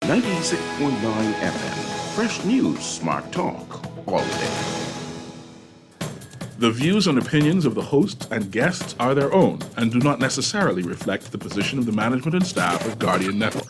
96.9 FM. Fresh news, smart talk, all day. The views and opinions of the hosts and guests are their own and do not necessarily reflect the position of the management and staff of Guardian Network.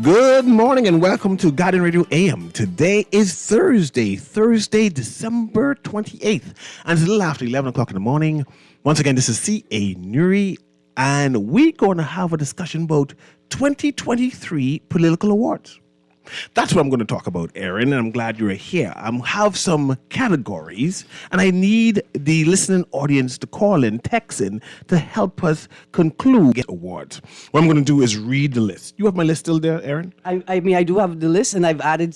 Good morning and welcome to Guardian Radio AM. Today is Thursday, December 28th, and it's a little after 11 o'clock in the morning. Once again, this is C.A. Newry, and we're going to have a discussion about 2023 political awards. That's what I'm going to talk about, Aaron, and I'm glad you're here. I have some categories, and I need the listening audience to call in, text in, to help us conclude awards. What I'm going to do is read the list. You have my list still there, Aaron? I mean, I do have the list, and I've added,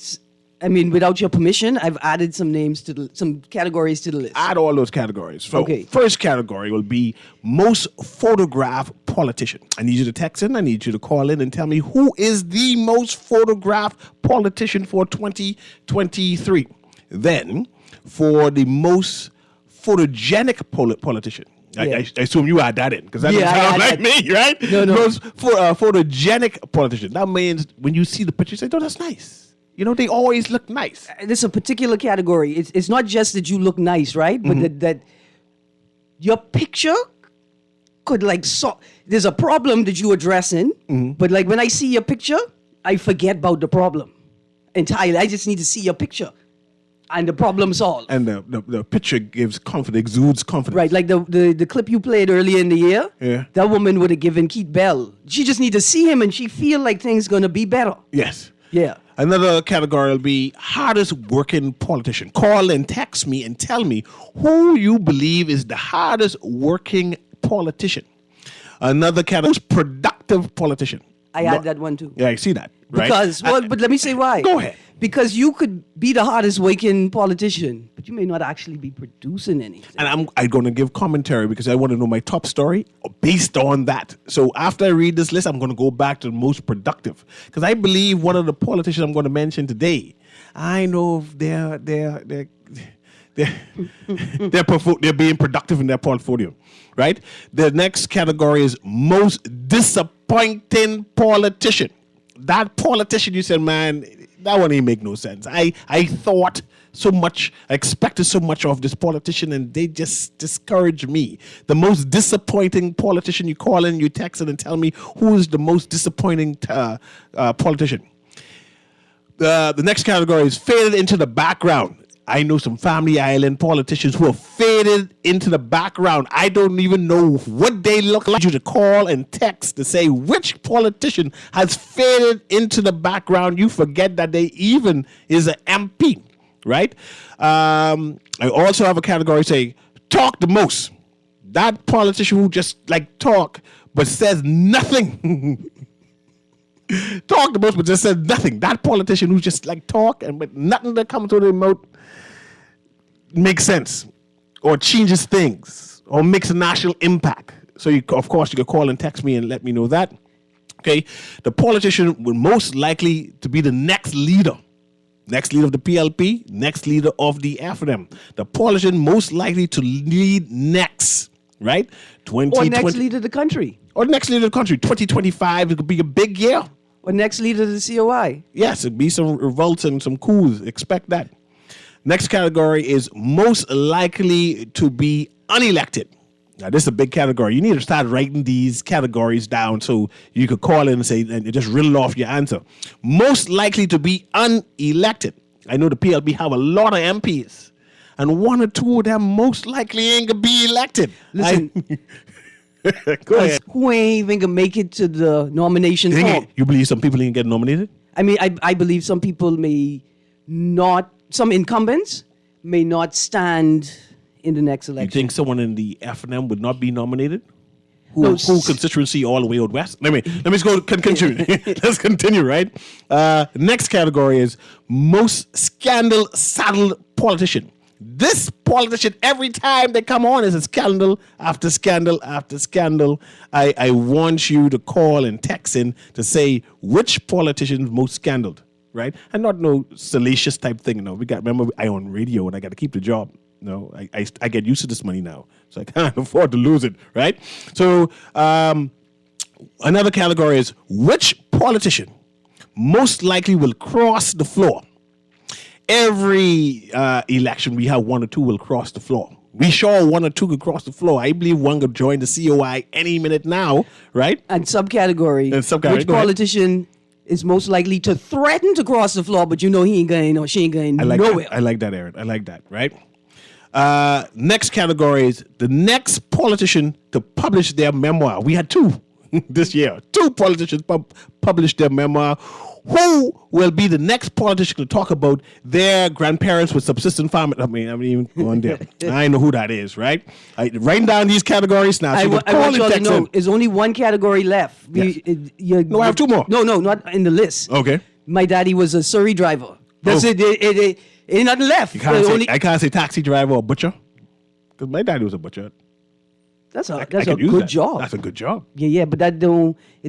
without your permission, I've added some names to some categories to the list. Add all those categories. So, Okay. First category will be most photographed politician. I need you to text in. I need you to call in and tell me who is the most photographed politician for 2023. Then, for the most photogenic politician. Yeah. I assume you add that in because that Yeah, doesn't I sound add like that. me, right? No. Most photogenic politician. That means when you see the picture, you say, "Oh, that's nice." You know, they always look nice. There's a particular category. It's not just that you look nice, right? But that your picture could there's a problem that you're addressing, but like when I see your picture, I forget about the problem entirely. I just need to see your picture and the problem solved. And the picture gives confidence, exudes confidence. Right, like the clip you played earlier in the year, Yeah. that woman would have given Keith Bell. She just need to see him and she feel like things going to be better. Yes. Yeah. Another category will be hardest working politician. Call and text me and tell me who you believe is the hardest working politician. Another category, most productive politician. I add that one too. Yeah, I see that. Right? Because, but let me say why. Go ahead. Because you could be the hardest working politician, but you may not actually be producing anything. And I'm going to give commentary because I want to know my top story based on that. So after I read this list, I'm going to go back to the most productive because I believe one of the politicians I'm going to mention today, I know they're being productive in their portfolio, right? The next category is most disappointing politician. That politician, you said, man, that one ain't make no sense. I thought so much, I expected so much of this politician, and they just discouraged me. The most disappointing politician, you call in, you text in, and tell me who is the most disappointing politician. The next category is faded into the background. I know some Family Island politicians who are faded into the background. I don't even know what they look like. You to call and text to say which politician has faded into the background. You forget that they even is an MP, right? I also have a category say talk the most. That politician who just like talk but says nothing. Talk the most but just says nothing. That politician who just like talk and but nothing that comes to their mouth makes sense or changes things or makes a national impact. So, of course, you can call and text me and let me know that. Okay. The politician will most likely to be the next leader of the PLP, next leader of the FNM. The politician most likely to lead next, right? Or next leader of the country. Or next leader of the country. 2025, it could be a big year. Or next leader of the COI. Yes, it'd be some revolts and some coups. Expect that. Next category is most likely to be unelected. Now, this is a big category. You need to start writing these categories down so you could call in and say, and just riddle off your answer. Most likely to be unelected. I know the PLP have a lot of MPs, and one or two of them most likely ain't gonna be elected. Listen, Go ahead. who ain't even gonna make it to the nomination form? You believe some people ain't get nominated? I mean, I believe some people may not, some incumbents may not stand in the next election. You think someone in the FNM would not be nominated? No, Who constituency all the way out west? Let me just go continue. Let's continue, right? Next category is most scandal-saddled politician. this politician, every time they come on, is a scandal after scandal after scandal. I want you to call and text in to say which politician is most scandaled, right? And not no salacious type thing. No, remember I on radio and I got to keep the job. No, I get used to this money now, so I can't afford to lose it, right? So another category is which politician most likely will cross the floor. Every election, we have one or two will cross the floor. We sure one or two could cross the floor. I believe one could join the COI any minute now, right? And subcategory, which go ahead. politician is most likely to threaten to cross the floor, but you know he ain't going or she ain't going nowhere. I like that, Aaron. I like that, right? Next category is the next politician to publish their memoir. We had two this year. Two politicians published their memoir. Who will be the next politician to talk about their grandparents with subsistence farming? I'm even going there. I know who that is, right? Writing down these categories now. I want you all to know, there's only one category left. Yes. No, I have two more. No, not in the list. Okay. My daddy was a Surrey driver. That's it. It ain't nothing left. I can't say taxi driver or butcher because my daddy was a butcher. That's a good job. That's a good job. Yeah, but it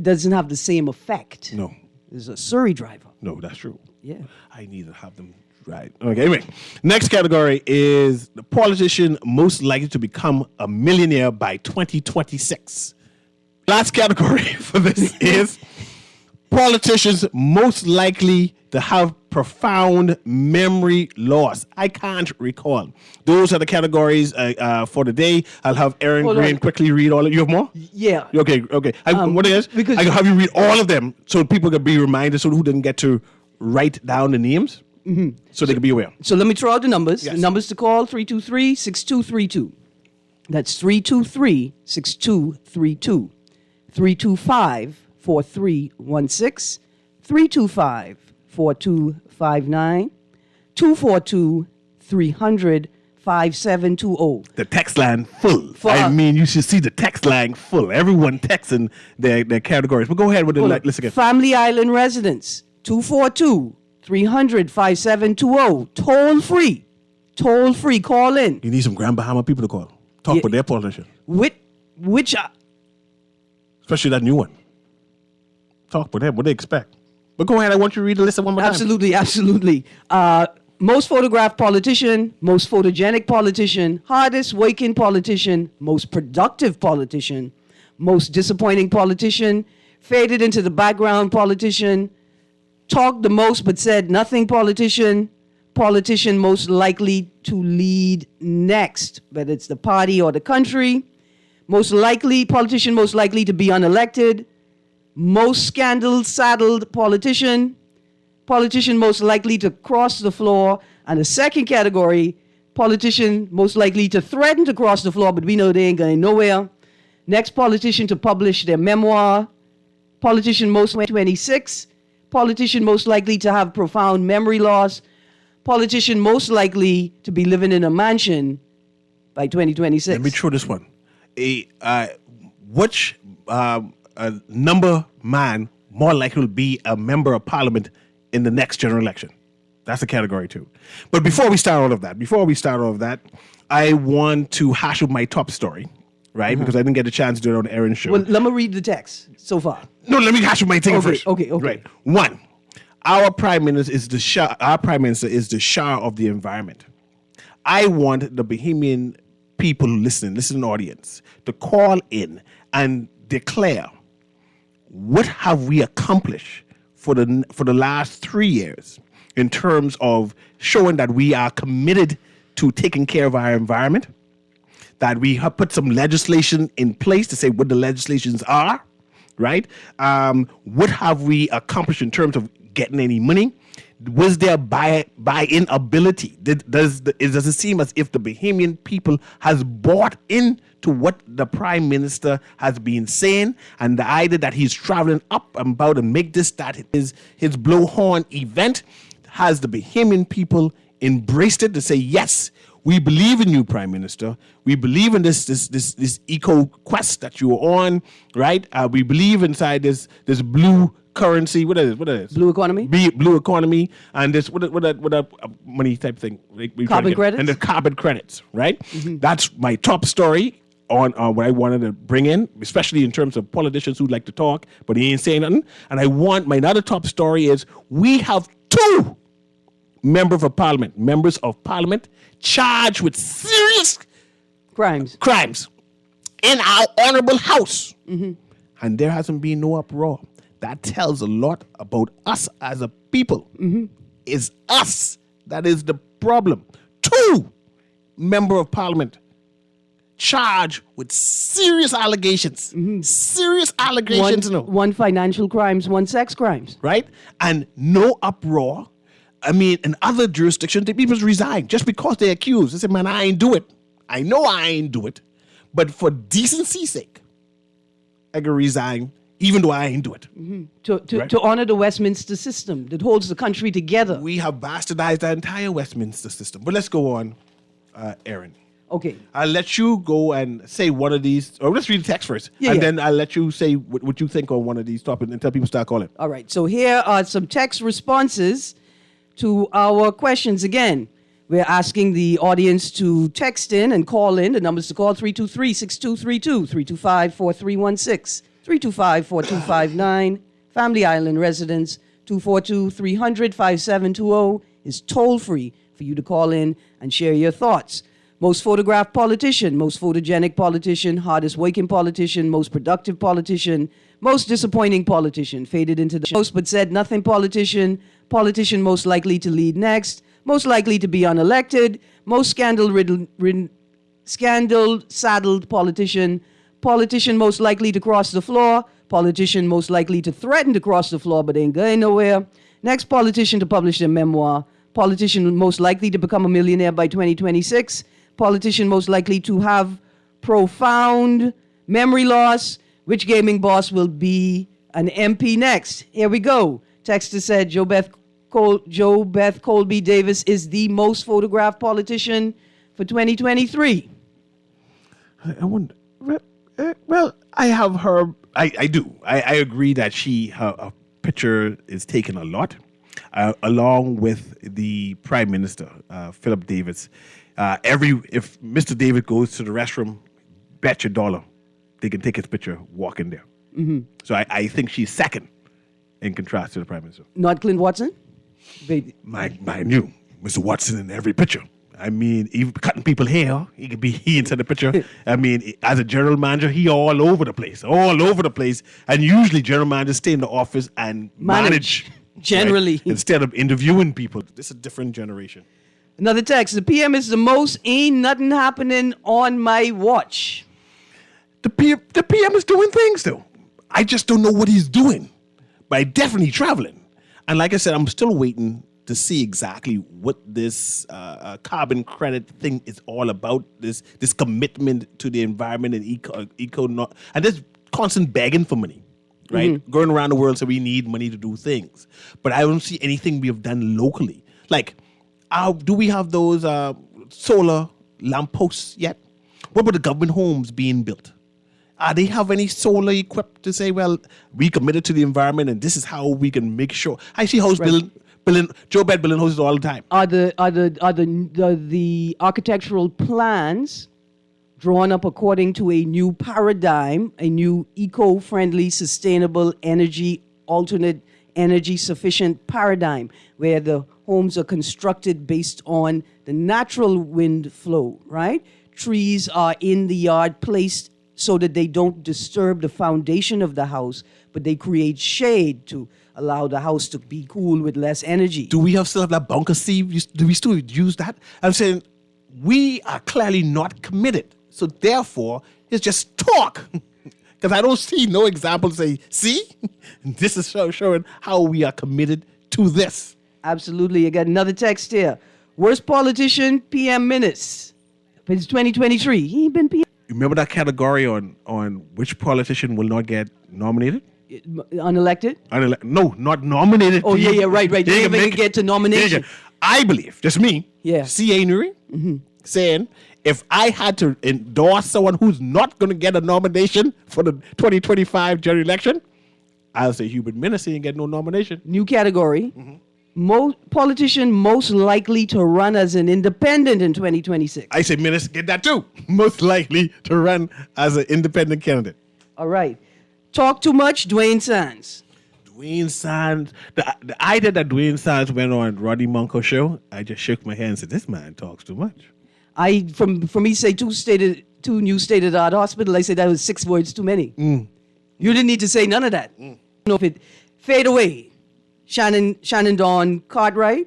doesn't have the same effect. No. There's a Surrey driver. No, that's true. Yeah. I need to have them right. Okay, anyway. Next category is the politician most likely to become a millionaire by 2026. Last category for this is politicians most likely to have profound memory loss. I can't recall. Those are the categories for the day. I'll have Aaron Green quickly read all of. You have more? Yeah. Okay. What it is? Because I can have you read all of them so people can be reminded, so who didn't get to write down the names, so they can be aware. So let me throw out the numbers. Yes. The numbers to call: 323-6232. That's 323-6232. 325-4316. 325-4259, 242-300-5720. The text line full. For you should see the text line full. Everyone texting their categories. But go ahead with the list again. Family Island residents, 242-300-5720. Toll free. Toll free. Call in. You need some Grand Bahama people to call. Talk with their politician. Which Especially that new one. Talk with them. What they expect. But go ahead. I want you to read the list one more time. Absolutely. Most photographed politician, most photogenic politician, hardest working politician, most productive politician, most disappointing politician, faded into the background politician, talked the most but said nothing politician, politician most likely to lead next, whether it's the party or the country, politician most likely to be unelected, most scandal-saddled politician most likely to cross the floor, and the second category, politician most likely to threaten to cross the floor, but we know they ain't going nowhere. Next politician to publish their memoir, politician most 26, politician most likely to have profound memory loss, politician most likely to be living in a mansion by 2026. Let me throw this one. Which number man more likely will be a member of parliament in the next general election? That's a category too. But before we start all of that, I want to hash out my top story, right? Because I didn't get a chance to do it on Aaron's show. Well, let me read the text so far. No, let me hash out my thing first. Okay. Right. One, our prime minister is the Shah. Our prime minister is the Shah of the environment. I want the Bahamian people listening audience, to call in and declare what have we accomplished for the last 3 years in terms of showing that we are committed to taking care of our environment, that we have put some legislation in place to say what the legislations are, right? What have we accomplished in terms of getting any money? Was there buy-in ability? Does it seem as if the Bahamian people has bought in to what the Prime Minister has been saying, and the idea that he's traveling up and about and make this that his blowhorn event? Has the Bahamian people embraced it to say, yes, we believe in you, Prime Minister. We believe in this eco quest that you're on, right? We believe inside this blue currency. What is it? Blue economy? Blue economy, and this what that money type thing. We try to Carbon get. credits? And the carbon credits, right? That's my top story on what I wanted to bring in, especially in terms of politicians who like to talk, but he ain't saying nothing. And I want my other top story is we have 2 members of parliament charged with serious crimes in our honorable house. And there hasn't been no uproar. That tells a lot about us as a people. It's us that is the problem. 2 members of parliament charged with serious allegations. Serious allegations. One financial crimes, one sex crimes. Right? And no uproar. I mean, in other jurisdictions, the people resign just because they're accused. They say, man, I ain't do it. I know I ain't do it. But for decency's sake, I can resign even though I ain't do it. To honor the Westminster system that holds the country together. We have bastardized the entire Westminster system. But let's go on, Aaron. Okay. I'll let you go and say one of these, or let's read the text first. Then I'll let you say what you think on one of these topics until people start calling. All right. So here are some text responses to our questions. Again, we're asking the audience to text in and call in. The numbers to call 323-6232, 325-4316, 325-4259. Family Island residents 242-300-5720 is toll free for you to call in and share your thoughts. Most photographed politician, most photogenic politician, hardest working politician, most productive politician, most disappointing politician, faded into the most but said nothing politician, politician most likely to lead next, most likely to be unelected, most scandal-saddled politician, politician most likely to cross the floor, politician most likely to threaten to cross the floor but ain't going nowhere, next politician to publish their memoir, politician most likely to become a millionaire by 2026, politician most likely to have profound memory loss, which gaming boss will be an MP next. Here we go. Texter said Jo Beth Colby Davis is the most photographed politician for 2023. I wonder. Well, I have her. I do. I agree that her picture is taken a lot, along with the Prime Minister, Philip Davis. If Mr. David goes to the restroom, bet your $1 they can take his picture walking there. So I think she's second in contrast to the Prime Minister. Not Clint Watson? Mind you, Mr. Watson in every picture. I mean, even cutting people hair, he could be inside the picture. I mean, as a general manager, he all over the place. And usually general managers stay in the office and manage. Generally. Right? Instead of interviewing people. This is a different generation. Another text. The PM is the most ain't nothing happening on my watch. The PM is doing things, though. I just don't know what he's doing. But definitely traveling. And like I said, I'm still waiting to see exactly what this carbon credit thing is all about. This commitment to the environment and and this constant begging for money, right? Going around the world, so we need money to do things. But I don't see anything we have done locally. Like, do we have those solar lampposts yet? What about the government homes being built? They have any solar equipped to say, well, we committed to the environment and this is how we can make sure. I see house building Joe Bed building houses all the time. Are the architectural plans drawn up according to a new paradigm, a new eco-friendly, sustainable energy, alternate energy sufficient paradigm, where the homes are constructed based on the natural wind flow, right? Trees are in the yard placed so that they don't disturb the foundation of the house, but they create shade to allow the house to be cool with less energy. Do we still have that bunker seed? Do we still use that? I'm saying we are clearly not committed. So therefore, it's just talk. Because I don't see no example to say, see, this is showing how we are committed to this. Absolutely. I got another text here. Worst politician, PM Minutes. It's 2023. He ain't been PM. Remember that category on which politician will not get nominated? Unelected? No, not nominated. Oh, yeah, right. They didn't even get to nomination. I believe, just me, yeah. C.A. Newry, saying, if I had to endorse someone who's not going to get a nomination for the 2025 general election, I'll say Hubert Minnis ain't get no nomination. New category. Mm-hmm. Politician most likely to run as an independent in 2026. I say Minnis get that too. Most likely to run as an independent candidate. All right. Talk too much, Dwayne Sands. Dwayne Sands, the idea that Dwayne Sands went on Roddy Monko show, I just shook my head and said, this man talks too much. For me say two new state-of-the-art hospital, I said that was 6 words too many. You didn't need to say none of that. I don't know if it fade away. Shannon Dawn Cartwright,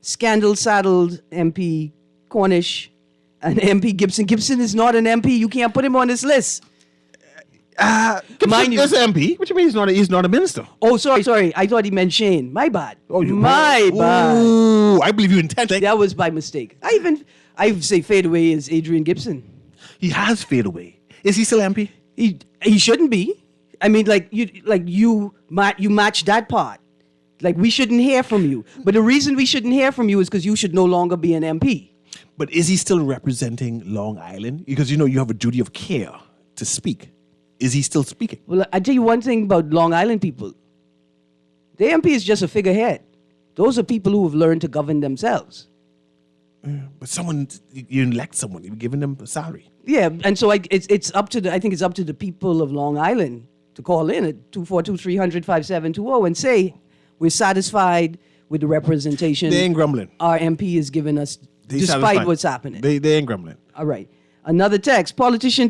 scandal-saddled MP Cornish, and MP Gibson. Gibson is not an MP. You can't put him on this list. Mind you, That's an MP. What you mean he's not a minister? oh, sorry. I thought he meant Shane. My bad. My bad. Ooh, I believe you intently. That was by mistake. I say fade away is Adrian Gibson. He has faded away. Is he still MP? He shouldn't be. I mean, you match that part. Like, we shouldn't hear from you. But the reason we shouldn't hear from you is because you should no longer be an MP. But is he still representing Long Island? Because you have a duty of care to speak. Is he still speaking? Well, I tell you one thing about Long Island people. The MP is just a figurehead. Those are people who have learned to govern themselves. But you elect someone, you're giving them a salary. Yeah, and so it's up to the people of Long Island to call in at 242-300-5720 and say we're satisfied with the representation. They ain't grumbling. Our MP is giving us, despite satisfied. what's happening. They ain't grumbling. All right. Another text. Politician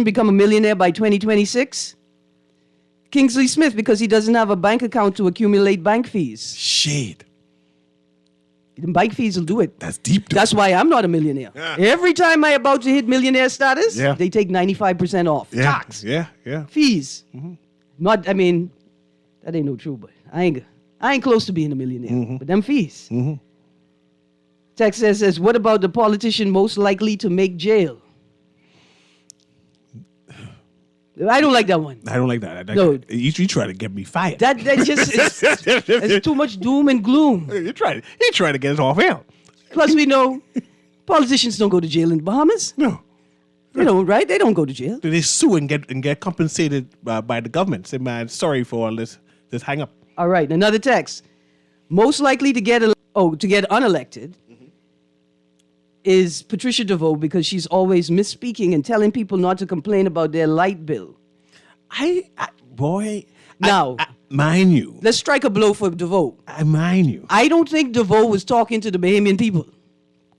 become a millionaire by 2026. Kingsley Smith, because he doesn't have a bank account to accumulate bank fees. Shade. The bank fees will do it. That's deep. That's why I'm not a millionaire. Yeah. Every time I'm about to hit millionaire status, Yeah. they take 95% off. Yeah. Tax. Yeah. Fees. That ain't no true, but I ain't close to being a millionaire. But them fees. Text says, what about the politician most likely to make jail? I don't like that one. I don't like that. No. You try to get me fired. That just it's too much doom and gloom. You try to get us off air. Plus, we know politicians don't go to jail in the Bahamas. No. They don't, right? They don't go to jail. They sue and get compensated by the government. Say, man, sorry for all this hang up. All right, another text. Most likely to get unelected is Patricia DeVoe because she's always misspeaking and telling people not to complain about their light bill. Mind you. Let's strike a blow for DeVoe. I mind you. I don't think DeVoe was talking to the Bahamian people.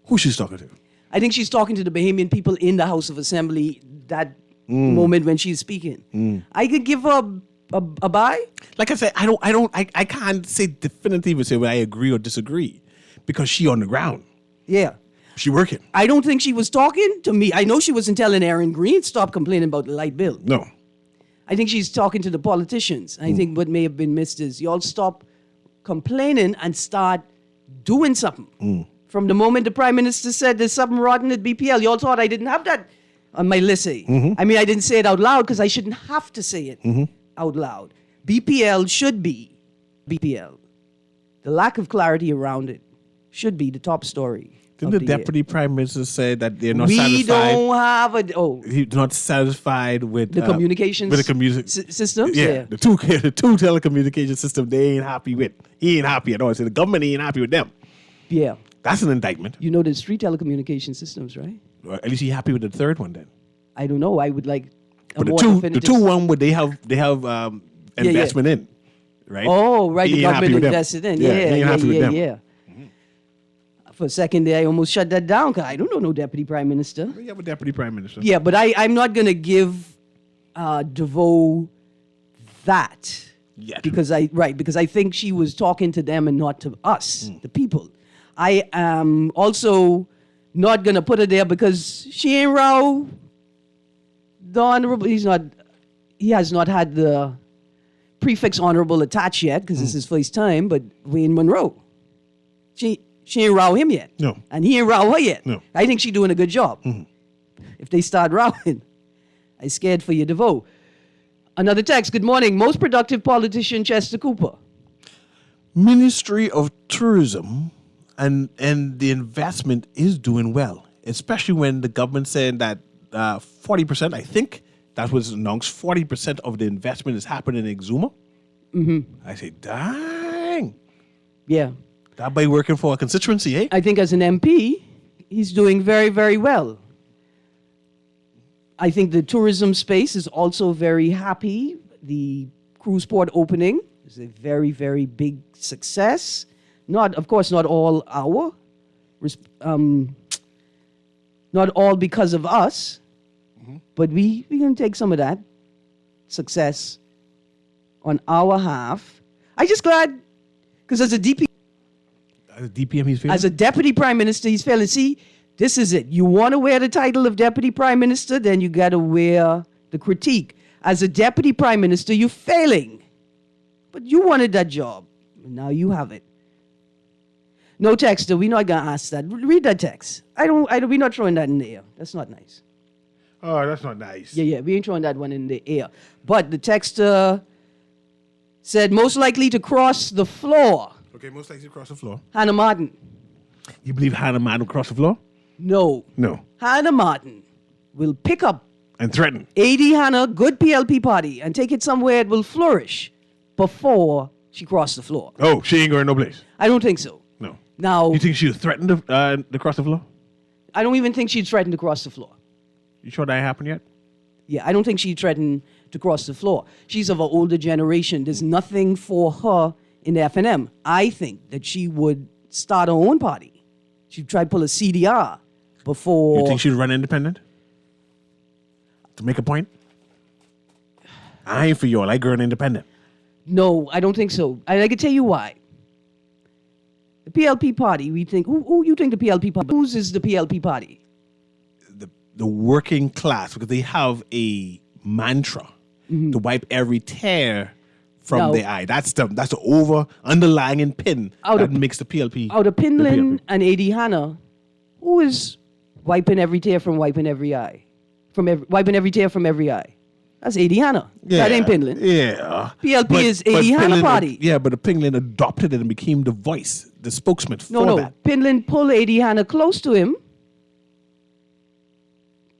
Who she's talking to? I think she's talking to the Bahamian people in the House of Assembly that moment when she's speaking. I could give her a bye. Like I said, I can't say definitively say whether I agree or disagree because she on the ground. Yeah. She working. I don't think she was talking to me. I know she wasn't telling Aaron Green, stop complaining about the light bill. No. I think she's talking to the politicians. I think what may have been missed is y'all stop complaining and start doing something. From the moment the Prime Minister said there's something rotten at BPL, y'all thought I didn't have that on my list. I mean, I didn't say it out loud because I shouldn't have to say it out loud. BPL should be BPL. The lack of clarity around it should be the top story. Didn't the Deputy Prime Minister say that they're not We satisfied? don't have He's not satisfied with the communications with the systems. Yeah, the two telecommunication system they ain't happy with. He ain't happy at all. So the government ain't happy with them. Yeah. That's an indictment. You know there's 3 telecommunication systems, right? Or at least he happy with the third one then. I don't know. I would like a But more the two definitive- one would they have investment in, right? Oh, right. He The ain't happy government with them. invested in. he ain't happy with them. Yeah. For a second there, I almost shut that down because I don't know no deputy prime minister. We have a Deputy Prime Minister. Yeah, but I'm not going to give DeVoe that. Yet. Because I think she was talking to them and not to us, the people. I am also not going to put her there because she ain't row. The honorable, he has not had the prefix honorable attached yet because this is his first time, but Wayne Monroe. She ain't row him yet. No. And he ain't row her yet. No. I think she's doing a good job. If they start rowing, I scared for you, DeVoe. Another text. Good morning. Most productive politician, Chester Cooper. Ministry of Tourism and the investment is doing well, especially when the government saying that 40%, I think, that was announced 40% of the investment is happening in Exuma. I say, dang, Yeah. that by working for a constituency, eh? I think as an MP, he's doing very, very well. I think the tourism space is also very happy. The cruise port opening is a very, very big success. Not, of course, not all not all because of us, but we can take some of that success on our half. I just glad, because as a DPM, he's feeling? as a deputy prime minister, he's failing. See, this is it. You want to wear the title of deputy prime minister, then you got to wear the critique. As a deputy prime minister, you're failing. But you wanted that job. Now you have it. No texter, we're not going to ask that. Read that text. We're not throwing that in the air. That's not nice. Oh, that's not nice. Yeah, we ain't throwing that one in the air. But the texter said most likely to cross the floor. Okay, most likely across the floor. Hannah Martin. You believe Hannah Martin will cross the floor? No. No. Hannah Martin will pick up And threaten. AD Hannah, good PLP party, and take it somewhere it will flourish before she crossed the floor. Oh, she ain't going no place. I don't think so. No. Now, You think she threatened to cross the floor? I don't even think she'd threaten to cross the floor. You sure that ain't happened yet? Yeah, I don't think she threatened to cross the floor. She's of an older generation. There's nothing for her in the FNM. I think that she would start her own party. She'd try to pull a CDR before. You think she'd run independent? To make a point? I ain't for you all. I girl independent. No, I don't think so. I can tell you why. The PLP party, we think, who you think the PLP party? Whose is the PLP party? The working class, because they have a mantra to wipe every tear from No. the eye. That's the underlying pin Out that of- makes the PLP. Out of the Pinlin PLP. and AD Hannah, who is wiping every tear from wiping every eye? Wiping every tear from every eye? That's AD Hannah. That ain't Pinlin. Yeah. PLP is AD Hannah Pinlin- party. Yeah, but the Pinlin adopted it and became the voice, the spokesman for No. that. Pinlin pull AD Hannah close to him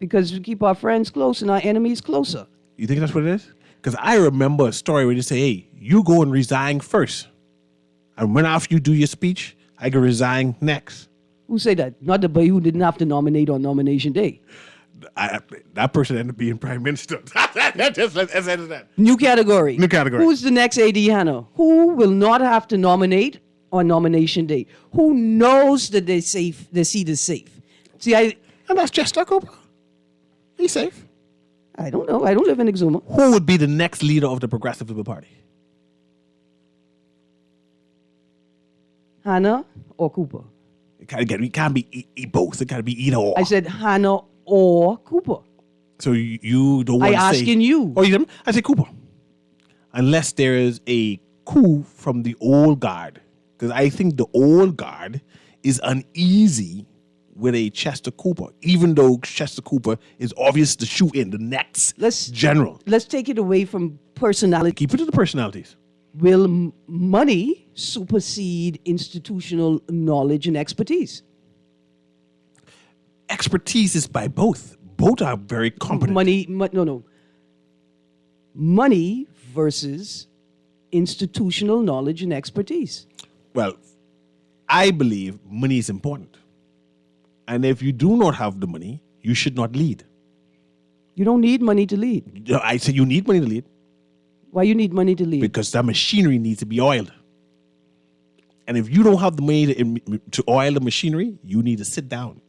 because we keep our friends close and our enemies closer. You think that's what it is? Because I remember a story where they say, hey, you go and resign first. And when after you do your speech, I can resign next. Who say that? Not the boy who didn't have to nominate on nomination day. That person ended up being prime minister. Let's end that. New category. New category. Who's the next AD Hannah? Who will not have to nominate on nomination day? Who knows that they're safe? Their seat is safe. See, And that's Chester Cooper. He's safe. I don't know. I don't live in Exuma. Who would be the next leader of the Progressive Liberal Party? Hannah or Cooper? It can't be both. It got to be either or. I said Hannah or Cooper. So you don't want to say... asking you. Oh, you didn't? I say Cooper. Unless there is a coup from the old guard. Because I think the old guard is uneasy with a Chester Cooper, even though Chester Cooper is obvious to shoot in the next general. Let's take it away from personality. Keep it to the personalities. Will money supersede institutional knowledge and expertise? Expertise is by both. Both are very competent. Money versus institutional knowledge and expertise. Well, I believe money is important. And if you do not have the money, you should not lead. You don't need money to lead. I say you need money to lead Why you need money to lead? because that machinery needs to be oiled. And if you don't have the money to oil the machinery, you need to sit down.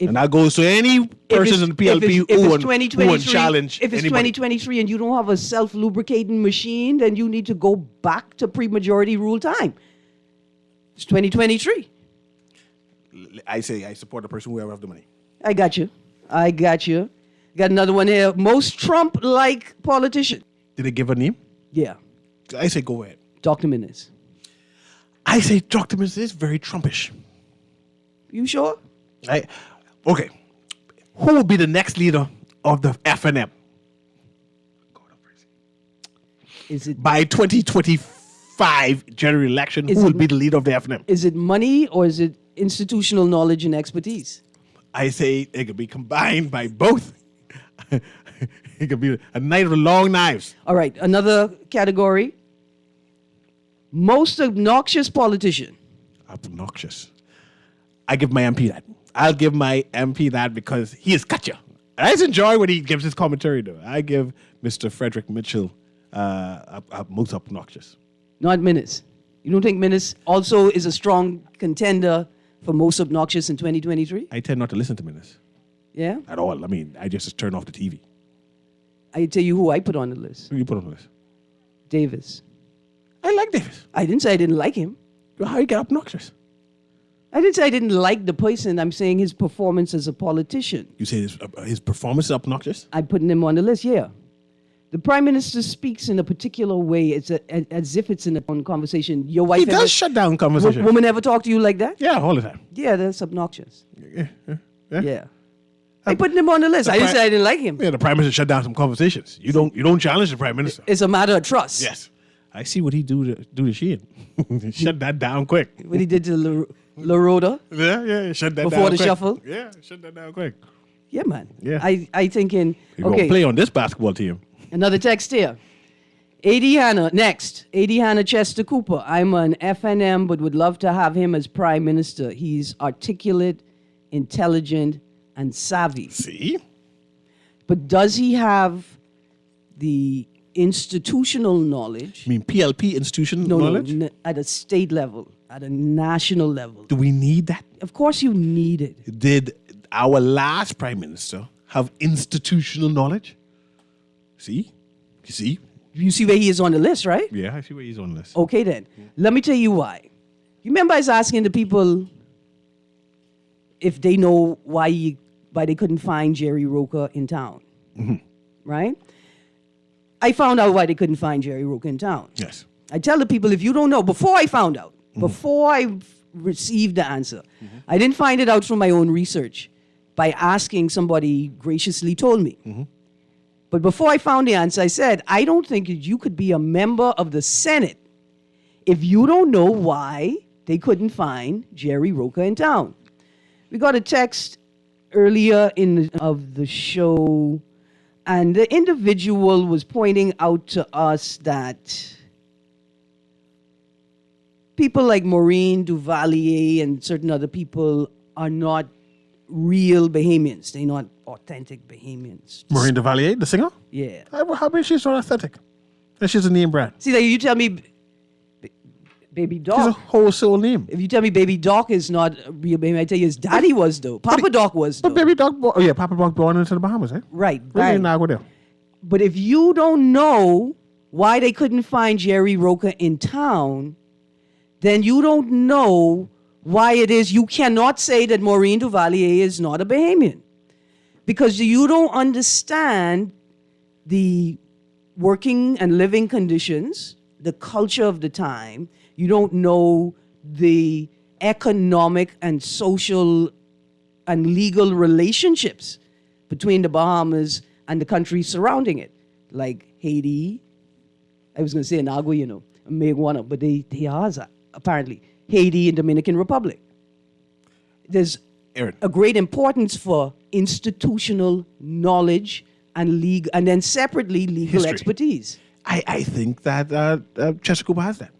And that goes to any person in the PLP who would challenge If it's anybody. 2023 and you don't have a self-lubricating machine, then you need to go back to pre-majority rule time. It's 2023. I say I support the person who ever have the money. I got you. Got another one here. Most Trump-like politician. Did they give a name? Yeah. I say go ahead. Dr. Minnis. I say Dr. Minnis is very Trumpish. You sure? Okay. Who will be the next leader of the FNM? Is it By 2025 general election, who will be the leader of the FNM? Is it money or is it institutional knowledge and expertise? I say it could be combined by both. It could be a night of long knives. All right, another category. Most obnoxious politician. Obnoxious. I give my MP that. I'll give my MP that because he is cut you. I just enjoy when he gives his commentary, though. I give Mr. Frederick Mitchell most obnoxious. Not Minnis. You don't think Minnis also is a strong contender for most obnoxious in 2023? I tend not to listen to Minnis Yeah? at all. I mean, I just turn off the TV. I tell you who I put on the list. Who you put on the list? Davis. I like Davis. I didn't say I didn't like him. How you get obnoxious? I didn't say I didn't like the person. I'm saying his performance as a politician. You say his performance is obnoxious? I'm putting him on the list, yeah. The prime minister speaks in a particular way. It's as if it's in a conversation. Your wife He does shut down conversation. Woman ever talk to you like that? Yeah, all the time. Yeah, that's obnoxious. Yeah. Yeah. I'm putting him on the list. I didn't say I didn't like him. Yeah, the prime minister shut down some conversations. You don't challenge the prime minister. It's a matter of trust. Yes. I see what he do to Sheehan. Shut that down quick. What he did to LaRoda Yeah, shut that down before the quick. shuffle. Yeah, shut that down quick. Yeah, man. Yeah. I thinking, You're going to play on this basketball team. Another text here. A.D. Hanna, next. A.D. Hanna Chester Cooper. I'm an FNM, but would love to have him as prime minister. He's articulate, intelligent, and savvy. See? But does he have the institutional knowledge? I mean, PLP institutional No, knowledge? no, at a state level, at a national level. Do we need that? Of course you need it. Did our last prime minister have institutional knowledge? See? You see? You see where he is on the list, right? Yeah, I see where he's on this. Okay, then. Let me tell you why. You remember I was asking the people if they know why they couldn't find Jerry Roker in town, right? I found out why they couldn't find Jerry Roker in town. Yes. I tell the people, if you don't know, before I found out, before I received the answer, I didn't find it out from my own research by asking somebody graciously told me. But before I found the answer, I said, I don't think that you could be a member of the Senate if you don't know why they couldn't find Jerry Roker in town. We got a text earlier of the show, and the individual was pointing out to us that people like Maureen Duvalier and certain other people are not real Bahamians. They're not authentic Bahamians. Maureen Duvalier, the singer? Yeah. How about she's so aesthetic? And she's a name brand. See, like, you tell me Baby She's a Doc. whole soul name. If you tell me Baby Doc is not a real Bahamian, I tell you his daddy was, though. Papa Doc was, though. But Baby Doc, Papa Doc born into the Bahamas, eh? Right, Really right. not go there. But if you don't know why they couldn't find Jerry Roker in town, then you don't know why it is you cannot say that Maureen Duvalier is not a Bahamian. Because you don't understand the working and living conditions, the culture of the time. You don't know the economic and social and legal relationships between the Bahamas and the countries surrounding it, like Haiti. I was going to say Anagua, Marijuana, but they are, apparently. Haiti and Dominican Republic. There's Aaron. a great importance for institutional knowledge and then separately legal History. expertise. I think that Chester Cooper has that.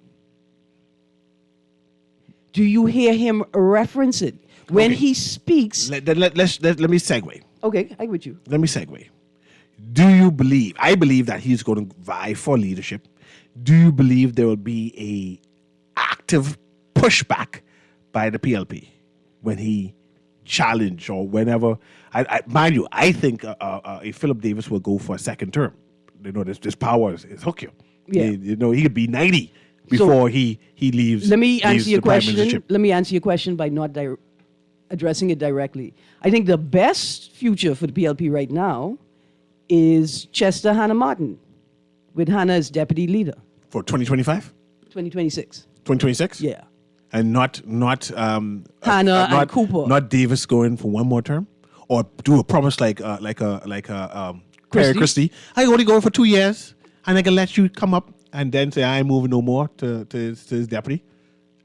Do you hear him reference it? When Okay. he speaks... Let me segue. Okay, I with you. Let me segue. Do you believe, I believe that he's going to vie for leadership. Do you believe there will be a active pushback by the PLP when he challenge or whenever? Mind you, I think Philip Davis will go for a second term. This power is hook you. Yeah. He could be 90 before he leaves. Let me leaves answer your the prime question. ministership. Let me answer your question by not addressing it directly. I think the best future for the PLP right now is Chester Hannah Martin, with Hannah as deputy leader, For 2025? 2026. 2026? Yeah. And not Hannah and Cooper. Not Davis going for one more term, or do a promise like Perry Christie. I only going for 2 years, and I can let you come up and then say I ain't moving no more to his deputy.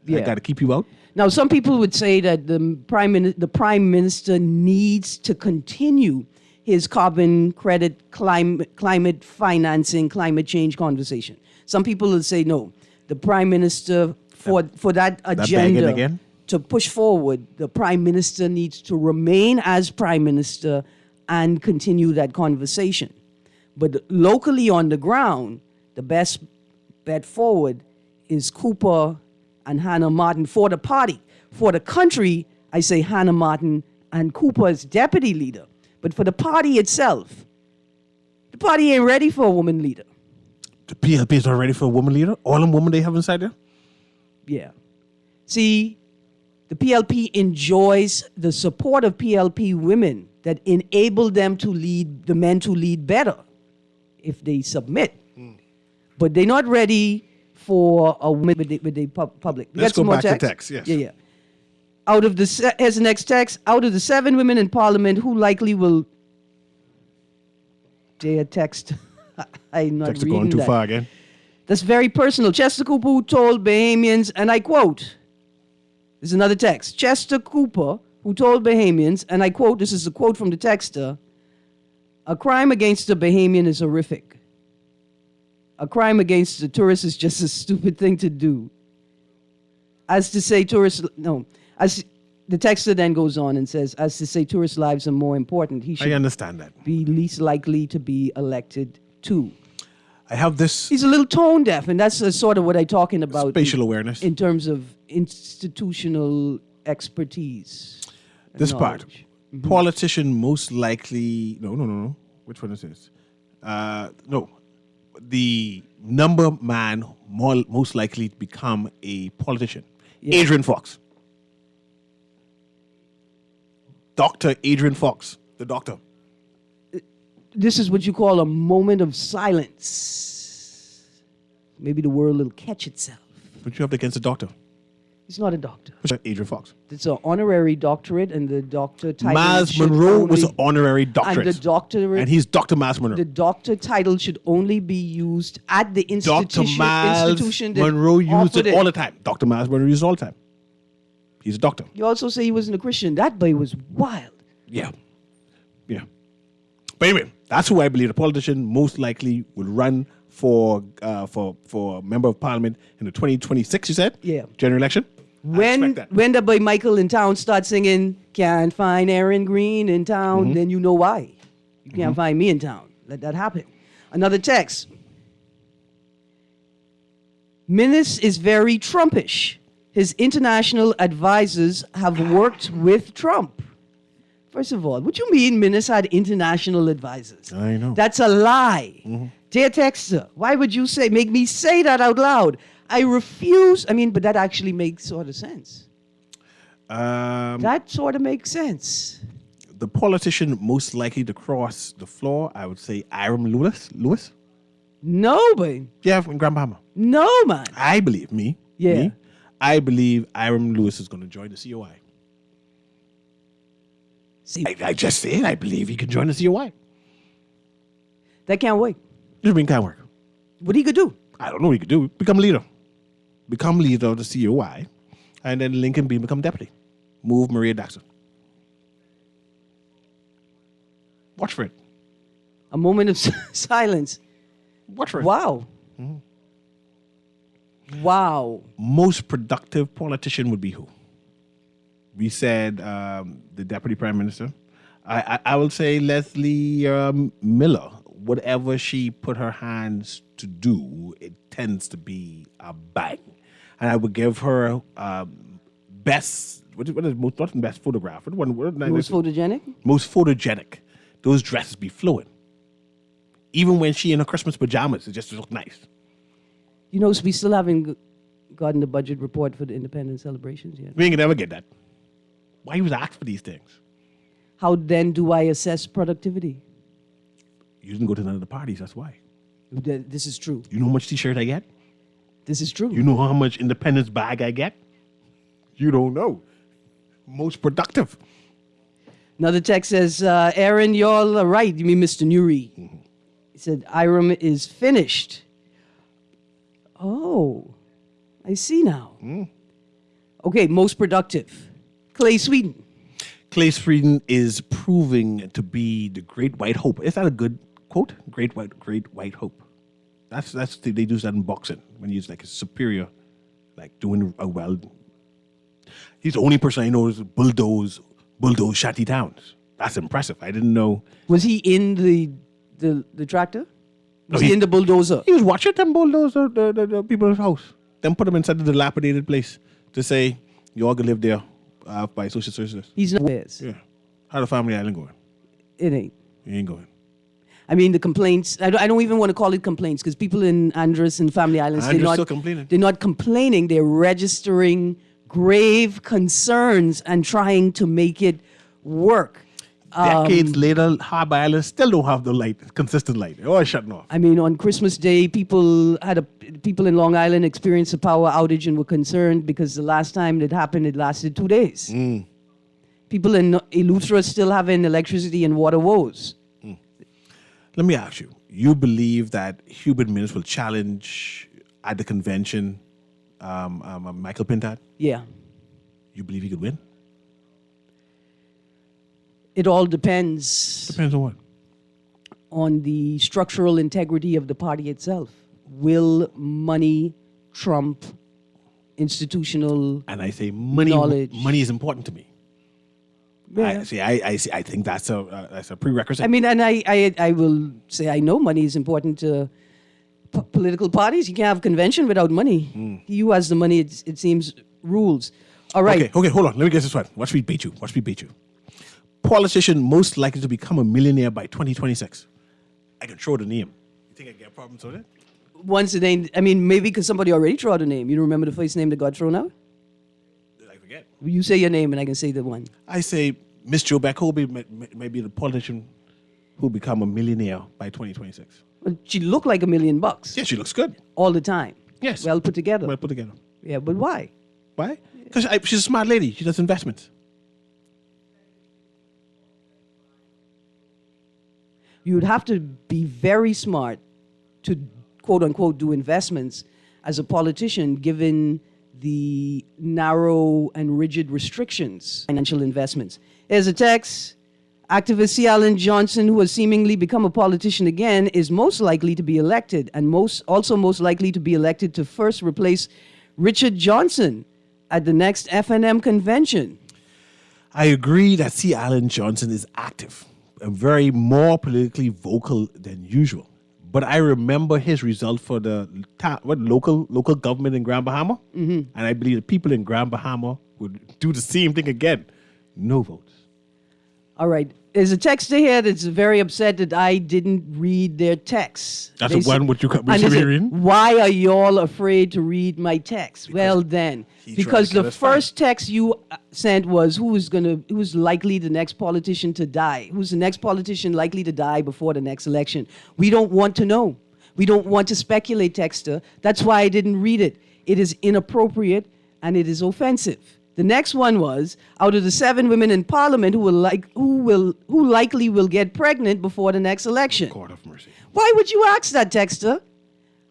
I Yeah. got to keep you out. Now, some people would say that the prime minister needs to continue his carbon credit, climate financing, climate change conversation. Some people will say no. The prime minister for that agenda again? to push forward, the prime minister needs to remain as prime minister and continue that conversation. But locally on the ground, the best bet forward is Cooper and Hannah Martin for the party. For the country, I say Hannah Martin and Cooper as deputy leader. But for the party itself, the party ain't ready for a woman leader. The PLP is not ready for a woman leader? All them women they have inside there? Yeah. See, the PLP enjoys the support of PLP women that enable them to lead, the men to lead better if they submit. But they're not ready for a woman with the public. We Let's got some go more back to text, yes. Yeah. Here's the next text. Out of the 7 women in parliament who likely will dare text. I'm not Text reading going too that. far again. That's very personal. Chester Cooper, who told Bahamians, and I quote, this is another text. Chester Cooper, who told Bahamians, and I quote, this is a quote from the texter, a crime against a Bahamian is horrific. A crime against a tourist is just a stupid thing to do. As to say tourist, no, as the texter then goes on and says, as to say tourist lives are more important, he I should understand that. be least likely to be elected too. I have this He's a little tone deaf, and that's sort of what I'm talking about. spatial awareness. In terms of institutional expertise. and This part. knowledge. Politician most likely... No. Which one is this? No. The number man most likely to become a politician. Yeah. Adrian Fox. Dr. Adrian Fox, the doctor. This is what you call a moment of silence. Maybe the world will catch itself. What you have against the doctor? He's not a doctor. Adrian Fox. It's an honorary doctorate, and the doctor title Miles should Monroe was only- an honorary doctorate. And the doctorate... And he's Dr. Miles Monroe. The doctor title should only be used at the Dr. institution Miles that Monroe used offered it all the time. Dr. Miles Monroe used it all the time. He's a doctor. You also say he wasn't a Christian. That boy was wild. Yeah. But anyway, that's who I believe the politician most likely will run for member of parliament in the 2026, you said? Yeah. General election? I expect that. When the boy Michael in town starts singing, can't find Aaron Green in town, Mm-hmm. then you know why. You can't find me in town. Let that happen. Another text. Minnis is very Trumpish. His international advisors have worked with Trump. First of all, what you mean Minnis had international advisors? I know. That's a lie. Dear texter, why would you make me say that out loud? I refuse. But that actually makes sort of sense. That sort of makes sense. The politician most likely to cross the floor, I would say Iram Lewis. No, boy. Yeah, in Grand Bahama. No, man. I believe, Yeah. I believe Iram Lewis is going to join the COI. See, I just said I believe he can join the COI. that can't wait. Just mean can't work. What he could do? I don't know what he could do. Become leader. Become leader of the COI. And then Lincoln Bean become deputy. Move Maria Daxon. Watch for it. A moment of silence. Watch for it. Wow. Wow. Most productive politician would be who? We said the deputy prime minister. I will say Leslie Miller. Whatever she put her hands to do, it tends to be a bang. And I would give her best. What is most? Not best photograph. What one? Most photogenic? Most photogenic. Those dresses be flowing. Even when she in her Christmas pajamas, it just look nice. You know, we still haven't gotten the budget report for the independence celebrations yet. We ain't gonna ever get that. Why you was asked for these things? How then do I assess productivity? You didn't go to none of the parties, that's why. This is true. You know how much t-shirt I get? This is true. You know how much independence bag I get? You don't know. Most productive. Another text says, Aaron, y'all are right. You mean Mr. Newry. He said, Iram is finished. Oh, I see now. Okay, most productive. Clay Sweden. Claes Frieden is proving to be the great white hope. Is that a good quote? Great white hope. That's they do that in boxing when he's like a superior, like doing a well. He's the only person I know is bulldoze shanty towns. That's impressive. I didn't know. Was he in the tractor? Was No, he in the bulldozer? He was watching them bulldoze the people's house. Then put them inside the dilapidated place to say, you all can live there by social services. He's not there. Yeah. How the family island going? It ain't. He ain't going. I mean, the complaints, I don't even want to call it complaints because people in Andros and Family Islands, Andros still complaining. They're not complaining. They're registering grave concerns and trying to make it work. Decades later, Harbour Island still don't have the light, consistent light. They're all shutting off. I mean, on Christmas Day, people in Long Island experienced a power outage and were concerned because the last time it happened, it lasted 2 days. People in Eleuthera still having electricity and water woes. Let me ask you, you believe that Hubert Minnis will challenge at the convention Michael Pintad? Yeah. You believe he could win? It all depends Depends on what? on the structural integrity of the party itself. Will money trump institutional And I say money. knowledge? Money is important to me. Yeah. I think that's a prerequisite. I mean, and I will say I know money is important to political parties. You can't have a convention without money. He who has the money, it seems, rules. All right. Okay, hold on. Let me get this one. Watch me beat you. Politician most likely to become a millionaire by 2026. I can throw the name. You think I get problems with it? Once the name, I mean, maybe because somebody already threw out a name. You don't remember the first name that got thrown out? Did I forget? You say your name and I can say the one. I say Miss Joe Colby may be the politician who become a millionaire by 2026. Well, she looked like $1 million Yeah, she looks good. all the time. Yes. Well put together. Well put together. Yeah, but why? Why? Because she's a smart lady. She does investments. You would have to be very smart to, quote unquote, do investments as a politician, given the narrow and rigid restrictions, financial investments. There's a text. Activist C. Allen Johnson, who has seemingly become a politician again, is most likely to be elected, and most likely to be elected to first replace Richard Johnson at the next FNM convention. I agree that C. Allen Johnson is active and very more politically vocal than usual. But I remember his result for the local government in Grand Bahama. And I believe the people in Grand Bahama would do the same thing again. No votes. All right. There's a texter here that's very upset that I didn't read their text. That's the one which you And they said, reading? why are y'all afraid to read my text? Well then, because tried to the cut us fine. first text you sent was who's likely the next politician to die? Who's the next politician likely to die before the next election? We don't want to know. We don't want to speculate, texter. That's why I didn't read it. It is inappropriate and it is offensive. The next one was, out of the 7 women in parliament who likely will get pregnant before the next election. God of mercy. Why would you ask that, texter?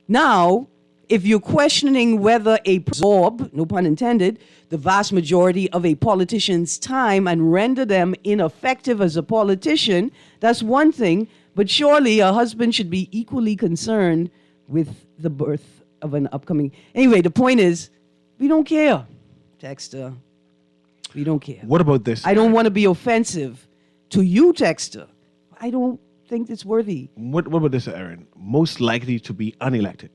Now, if you're questioning whether absorb, no pun intended, the vast majority of a politician's time and render them ineffective as a politician, that's one thing, but surely a husband should be equally concerned with the birth of an upcoming... Anyway, the point is, we don't care. Texter, we don't care. What about this? I don't want to be offensive to you, texter. I don't think it's worthy. What about this, Aaron? Most likely to be unelected.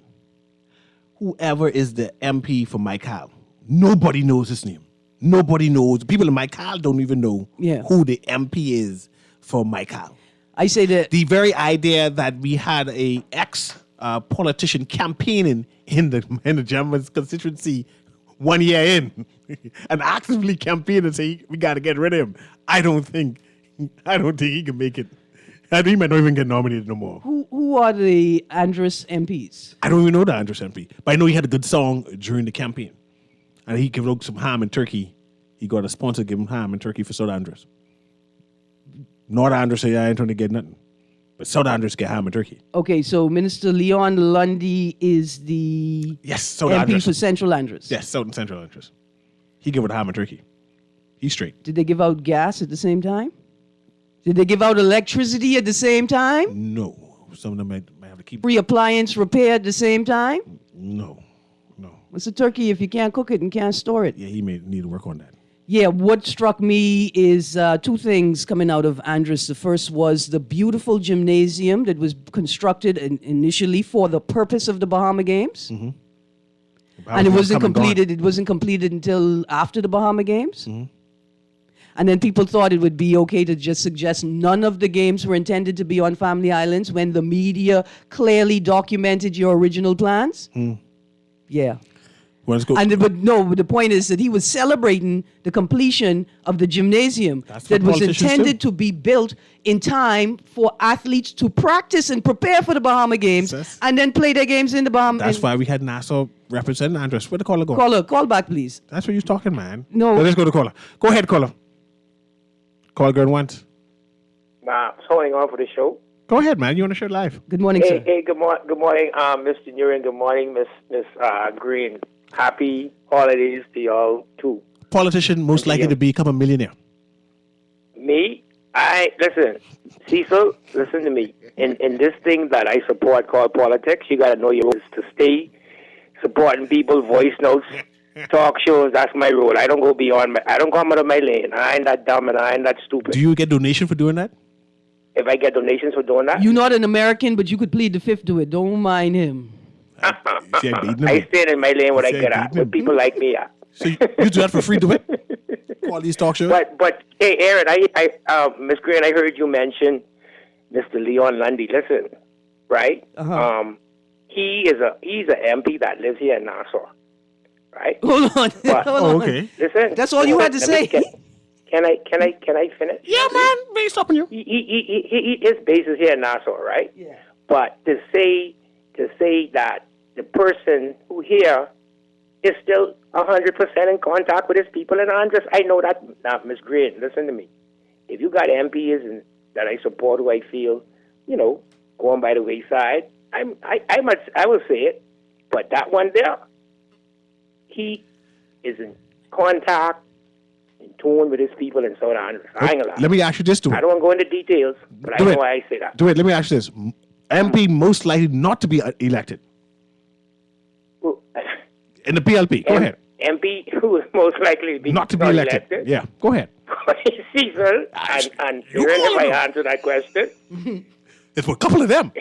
Whoever is the MP for Michael, nobody knows his name. Nobody knows. People in Michael don't even know who the MP is for Michael. I say that The very idea that we had a ex-politician campaigning in the German constituency 1 year in and actively campaign and say we got to get rid of him. I don't think he can make it. I think he might not even get nominated no more. who are the Andros MPs? I don't even know the Andros MP, but I know he had a good song during the campaign, and he gave out some ham and turkey. He got a sponsor to give him ham and turkey for South Andros. North Andros say I ain't trying to get nothing, but South Andros get ham and turkey. Okay, so Minister Leon Lundy is the Yes, South MP Andros. for Central Andros. Yes, South and Central Andros. He gave it ham and turkey. He's straight. Did they give out gas at the same time? Did they give out electricity at the same time? No. Some of them might have to keep. Free appliance repair at the same time? No. What's a turkey if you can't cook it and can't store it? Yeah, he may need to work on that. Yeah, what struck me is two things coming out of Andres. The first was the beautiful gymnasium that was constructed initially for the purpose of the Bahama Games. Mm-hmm. And it wasn't completed. It wasn't completed until after the Bahama Games. Mm-hmm. And then people thought it would be okay to just suggest none of the games were intended to be on Family Islands when the media clearly documented your original plans. Yeah. Well, let's go. But the point is that he was celebrating the completion of the gymnasium That's that what was politicians intended do. to be built in time for athletes to practice and prepare for the Bahama Games Yes. and then play their games in the Bahama. That's why we had Nassau representing Andres. Where the caller go? Call back, please. That's what you're talking, man. No. Well, let's go to caller. Go ahead, caller. Call girl once. Holding on for the show. Go ahead, man. You're on the show live. Good morning, sir. Hey, good morning, Mr. Newry. Good morning, Miss Green. Happy holidays to y'all too. Politician most likely to become a millionaire. Me, listen, Cecil. Listen to me. In this thing that I support called politics, you got to know your role is to stay supporting people, voice notes, talk shows. That's my role. I don't go beyond. I don't come out of my lane. I ain't that dumb and I ain't that stupid. Do you get donation for doing that? If I get donations for doing that, You're not an American, but you could plead the fifth to it. Don't mind him. See, I beating him. I stay in my lane when I See, I get at beating him. with people like me. So you do that for free to it? All these talk shows? But hey, Aaron, Miss Green, I heard you mention Mr. Leon Lundy. Listen, right? Uh-huh. He's an MP that lives here in Nassau, right? Hold on. But- Hold Oh, on. okay. Listen, That's all you had to let me- say? Can I finish? Yeah, man. Me stopping you. His base is here in Nassau, right? Yeah. But to say that the person who here is still 100% in contact with his people, and I know that. Now, Miss Green, listen to me. If you got MPs and that I support, who I feel, going by the wayside, I will say it. But that one there, he is in contact, in tune with his people and so on. I ain't gonna lie. Let me ask you this, I don't want to go into details, but I Do know it. why I say that. Do it. Let me ask you this. MP most likely not to be elected Who- in the PLP. Go ahead. MP who is most likely to be Not to be elected. Yeah. Go ahead. Cecil, and You Aaron, call if I him. answer that question. It's for a couple of them.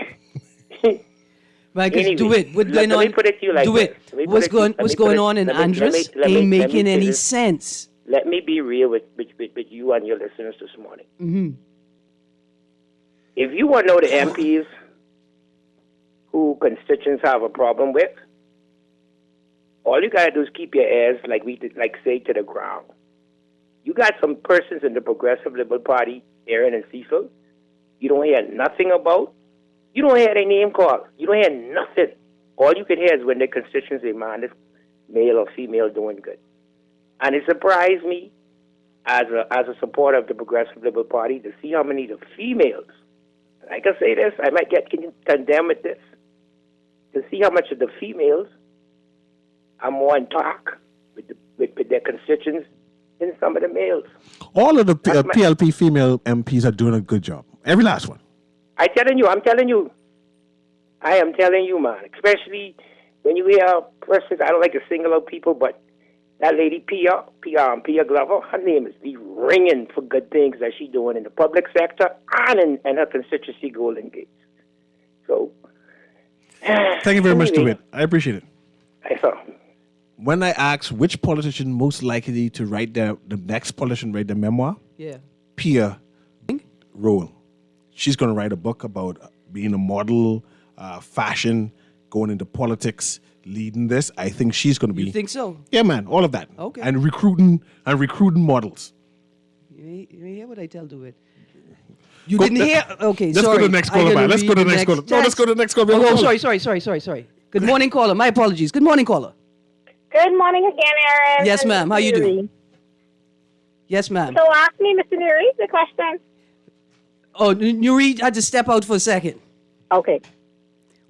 Marcus, Anyway, do it. What's going let on? me put it to you like do this. it. Let me put What's it to you- going let me What's put going it- on in let me- Andres let me- ain't let me making say any this. sense. Let me be real with you and your listeners this morning. Mm-hmm. If you want to know the MPs who constituents have a problem with, all you gotta do is keep your ears, say, to the ground. You got some persons in the Progressive Liberal Party, Aaron and Cecil, you don't hear nothing about. You don't hear their name called. You don't hear nothing. All you can hear is when their constituents say, man, this male or female doing good. And it surprised me as a supporter of the Progressive Liberal Party to see how many of the females, and I can say this, I might get condemned with this, to see how much of the females are more in talk with their constituents than some of the males. All of the That's my- PLP female MPs are doing a good job. Every last one. I'm telling you, I am telling you, man, especially when you hear persons, I don't like to single out people, but that lady Pia Glover, her name is be ringing for good things that she's doing in the public sector and in her constituency, Golden Gates. So, Thank you very much, anyway, Dewitt. I appreciate it. I saw. When I asked which politician most likely to write the next politician write their memoir, Yeah. Pia Rowell. She's going to write a book about being a model, fashion, going into politics, leading this. I think she's going to be. You think so? Yeah, man, all of that. Okay. And recruiting models. You hear what I tell to it? You Go- didn't hear? Okay, Let's sorry. go to the next I caller, gotta man. Let's read go to the next caller. No, let's go to the next caller. Oh, sorry. Good morning, caller. My apologies. Good morning, caller. Good morning again, Aaron. Yes, and ma'am. How you Newry. doing? Yes, ma'am. So ask me, Mr. Newry, the question. Oh, Newry had to step out for a second. Okay.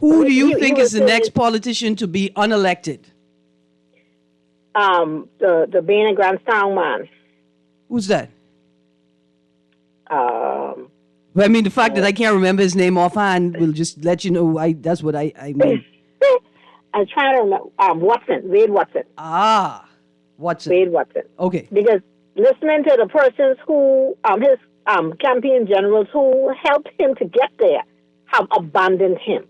Who do you You think were is the saying- next politician to be unelected? The being a Grandstown man. Who's that? Um, I mean, the fact that I can't remember his name offhand will just let you know. That's what I mean. I'm trying to remember. Watson, Wade Watson. Ah, what's it? Wade Watson. Okay. Because listening to the persons who, his campaign generals who helped him to get there, have abandoned him.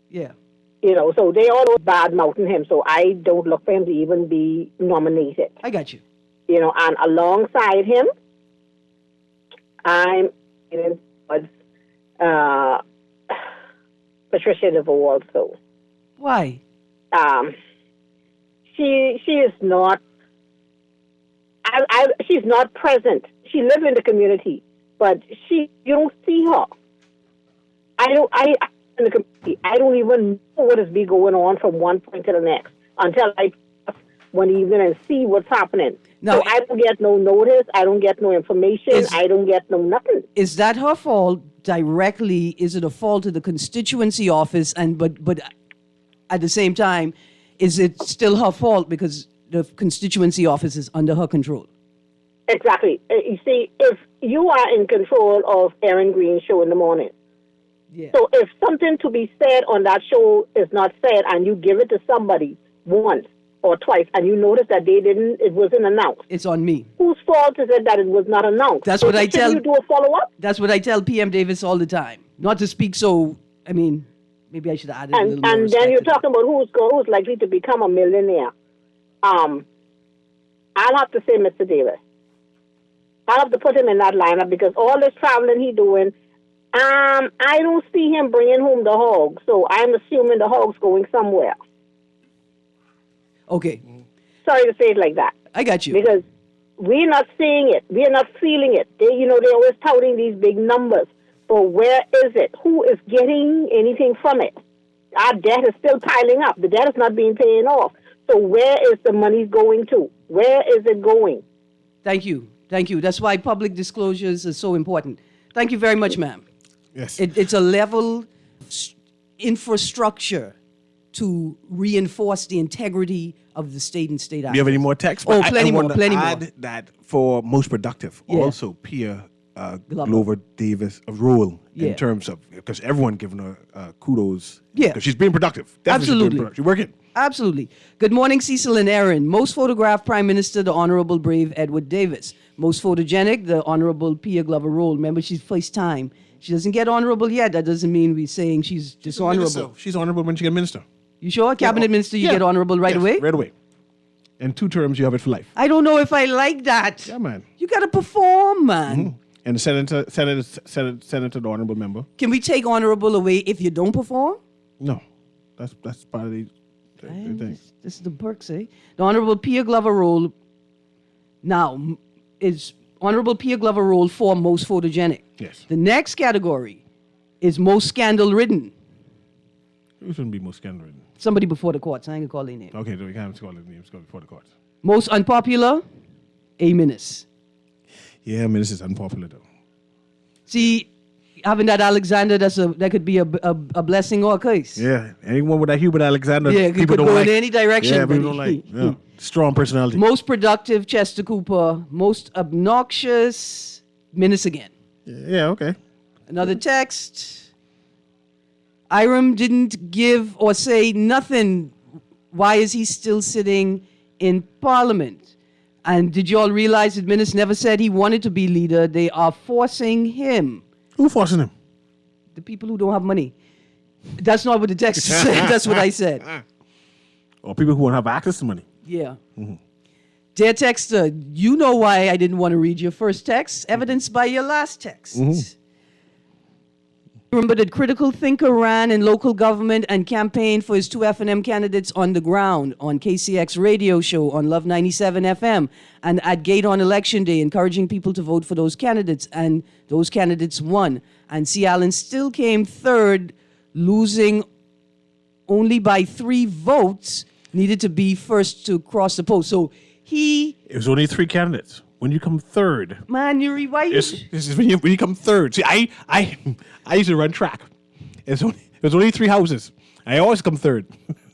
Yeah. You know, so they all bad mouthing him. So I don't look for him to even be nominated. I got you. You know, and alongside him, I'm in Patricia DeVoe also. Why? She is not. She's not present. She lives in the community, but you don't see her. In the community, I don't even know what is be going on from one point to the next until I pass one evening and see what's happening. No, so I don't get no notice. I don't get no information. I don't get no nothing. Is that her fault directly? Is it a fault of the constituency office? And but at the same time, is it still her fault because the constituency office is under her control? Exactly. You see, if you are in control of Aaron Green's show in the morning, yeah. So if something to be said on that show is not said and you give it to somebody once or twice and you notice that it wasn't announced. It's on me. Whose fault is it that it was not announced? That's what I tell you do a follow-up? That's what I tell PM Davis all the time. Not to speak so, I mean, maybe I should have added a little more And respect then you're to that. talking about who's likely to become a millionaire. I'll have to say Mr. Davis. I'll have to put him in that lineup because all this traveling he doing, I don't see him bringing home the hog, so I'm assuming the hog's going somewhere. Okay. Sorry to say it like that. I got you. Because we're not seeing it. We're not feeling it. They're always touting these big numbers. But where is it? Who is getting anything from it? Our debt is still piling up. The debt is not being paid off. So where is the money going to? Where is it going? Thank you. Thank you. That's why public disclosures is so important. Thank you very much, ma'am. Yes. It's a level infrastructure to reinforce the integrity of the state and state Do you have any more text? Oh, But plenty I more, want to plenty more. add that for most productive, Yeah. also Pia Glover. Glover Davis role Yeah. in terms of, because everyone giving her kudos. Yeah. Because she's being productive. Definitely she's Absolutely. being productive. She's working. Absolutely. Good morning, Cecil and Aaron. Most photographed Prime Minister, the Honorable Brave Edward Davis. Most photogenic, the Honorable Pia Glover Roll. Remember, she's first time. She doesn't get honorable yet. That doesn't mean we're saying she's dishonorable. Minister. She's honorable when she gets minister. You sure? Cabinet Minister, you Yeah. get honorable right Yes, away? Right away. In 2 terms, you have it for life. I don't know if I like that. Yeah, man. You got to perform, man. And senator, the honorable member. Can we take honorable away if you don't perform? No, that's part of the thing. This is the perks, eh? The Honorable Pia Glover Roll now is Honorable Pia Glover Roll for most photogenic. Yes. The next category is most scandal-ridden. Who shouldn't be most scandal-ridden? Somebody before the courts. I ain't gonna call their name. Okay, so we can't call it names before the court. Most unpopular, A Minus. Yeah, I mean, this is unpopular though. See, having that Alexander, that could be a blessing or a curse. Yeah, anyone with that Hubert Alexander, Yeah, it people could don't go like. in any direction, Yeah, people but don't like. Yeah. Strong personality. Most productive, Chester Cooper. Most obnoxious, Minus again. Yeah, okay. Another text. Iram didn't give or say nothing. Why is he still sitting in Parliament? And did you all realize that Minus never said he wanted to be leader? They are forcing him. Who forcing him? The people who don't have money. That's not what the text said. That's what I said. Or people who won't have access to money. Yeah. Dear texter, you know why I didn't want to read your first text, evidenced by your last text. Remember that critical thinker ran in local government and campaigned for his 2 F&M candidates on the ground, on KCX radio show, on Love 97 FM, and at Gate on election day, encouraging people to vote for those candidates. And those candidates won. And C. Allen still came third, losing only by 3 votes, needed to be first to cross the post. So he, It was only 3 candidates. When you come third, man, Newry, why you... this is when you come third. See, I used to run track. It was only 3 houses. I always come third.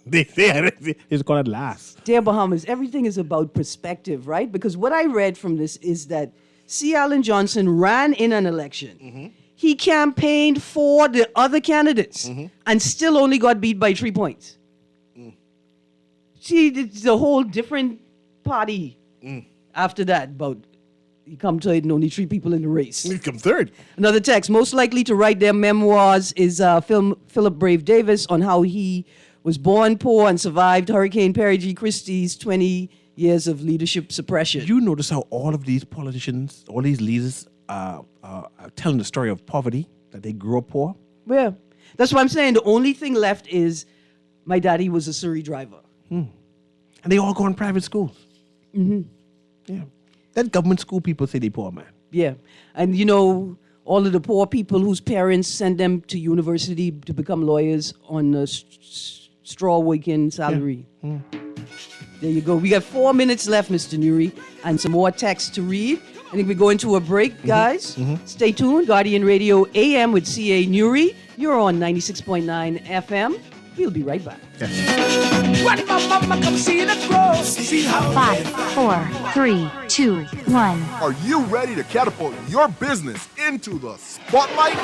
They just call it last. Dear Bahamas, everything is about perspective, right? Because what I read from this is that C. Allen Johnson ran in an election. He campaigned for the other candidates and still only got beat by 3 points. See, it's a whole different party after that. About you come to it and only 3 people in the race. You come third. Another text. Most likely to write their memoirs is Philip Brave Davis on how he was born poor and survived Hurricane Perry G. Christie's 20 years of leadership suppression. You notice how all of these politicians, all these leaders are telling the story of poverty, that they grew up poor? Yeah. That's what I'm saying. The only thing left is my daddy was a Surrey driver. And they all go in private schools. Yeah. That government school people say they poor, man. Yeah. And, all of the poor people whose parents sent them to university to become lawyers on a straw weekend salary. There you go. We got 4 minutes left, Mr. Newry, and some more text to read. I think we go into a break, guys. Stay tuned. Guardian Radio AM with C.A. Newry. You're on 96.9 FM. We'll be right back. When my mama come see the grow, see how 5, 4, 3, 2, 1. Are you ready to catapult your business into the spotlight?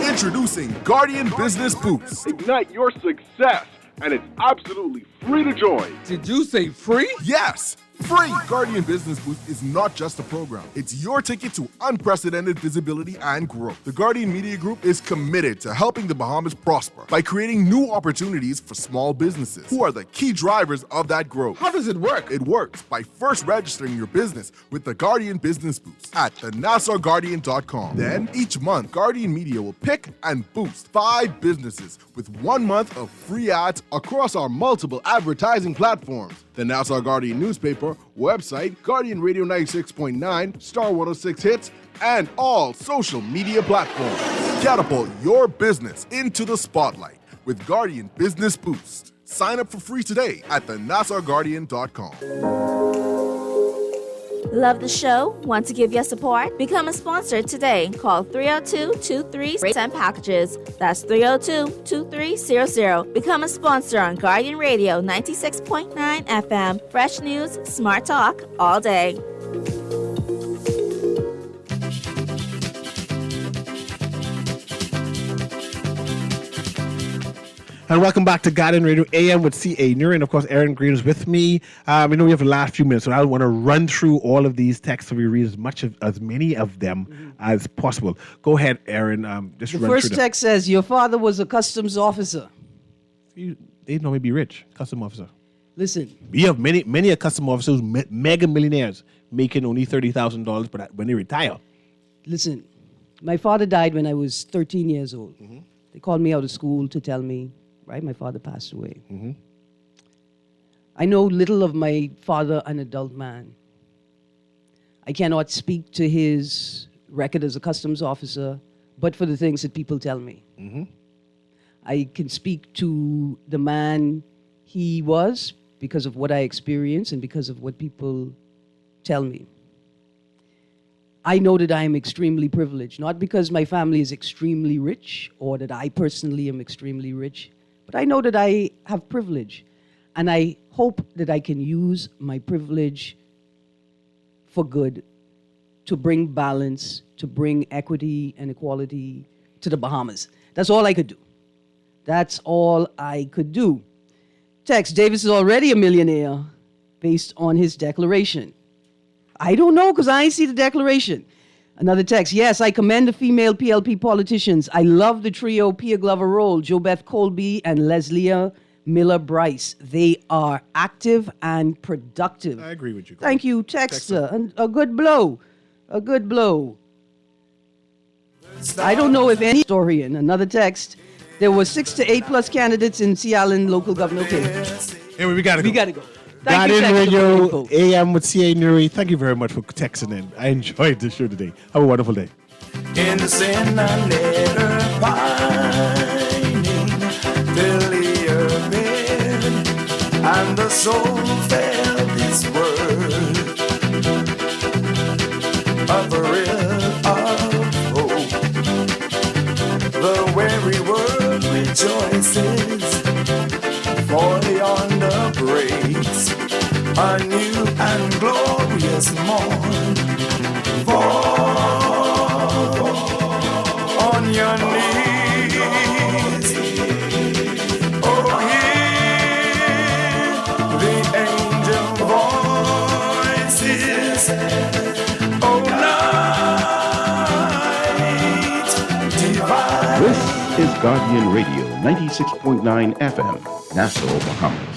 Introducing Guardian Business Boost. Ignite your success, and it's absolutely free to join. Did you say free? Yes, free! Guardian Business Boost is not just a program. It's your ticket to unprecedented visibility and growth. The Guardian Media Group is committed to helping the Bahamas prosper by creating new opportunities for small businesses, who are the key drivers of that growth. How does it work? It works by first registering your business with the Guardian Business Boost at thenassauguardian.com. Then, each month, Guardian Media will pick and boost 5 businesses with 1 month of free ads across our multiple advertising platforms. The Nassau Guardian newspaper, website, Guardian Radio 96.9, Star 106 Hits, and all social media platforms. Catapult your business into the spotlight with Guardian Business Boost. Sign up for free today at thenassauguardian.com. Love the show? Want to give your support? Become a sponsor today. Call 302-23 packages. That's 302-2300. Become a sponsor on Guardian Radio 96.9 FM. Fresh news, smart talk, all day. And welcome back to Guardian Radio AM with C.A. Newry. And of course, Aaron Green is with me. We know we have the last few minutes, so I want to run through all of these texts so we read as many of them as possible. Go ahead, Aaron. Just the run first through them. text says, your father was a customs officer. They normally be rich, custom officer. Listen. We have many custom officers, mega millionaires, making only $30,000, but when they retire. Listen, my father died when I was 13 years old. They called me out of school to tell me, right, my father passed away. I know little of my father, an adult man. I cannot speak to his record as a customs officer, but for the things that people tell me. I can speak to the man he was because of what I experienced and because of what people tell me. I know that I am extremely privileged, not because my family is extremely rich or that I personally am extremely rich, but I know that I have privilege. And I hope that I can use my privilege for good, to bring balance, to bring equity and equality to the Bahamas. That's all I could do. That's all I could do. Text, Davis is already a millionaire based on his declaration. I don't know because I ain't see the declaration. Another text, yes, I commend the female PLP politicians. I love the trio Pia Glover-Roll, JoBeth Colby, and Leslia Miller-Bryce. They are active and productive. I agree with you. Thank you, Texter. And a good blow. A good blow. I don't know if any historian, another text, there were 6 to 8 plus candidates in Sea Island local governor. Okay. Anyway, we got to go. We got to go. Thank you, Guardian Texter, for Radio info. AM with C.A. Newry. Thank you very much for texting in. I enjoyed the show today. Have a wonderful day. Innocent letter pining, failure bed, and the soul felt this word, a thrill of hope. The weary world rejoices, fully on the breaks. A new and glorious morn. Fall on your knees. Oh, hear the angel voices. Oh, night divine. This is Guardian Radio 96.9 FM, Nassau, Bahamas.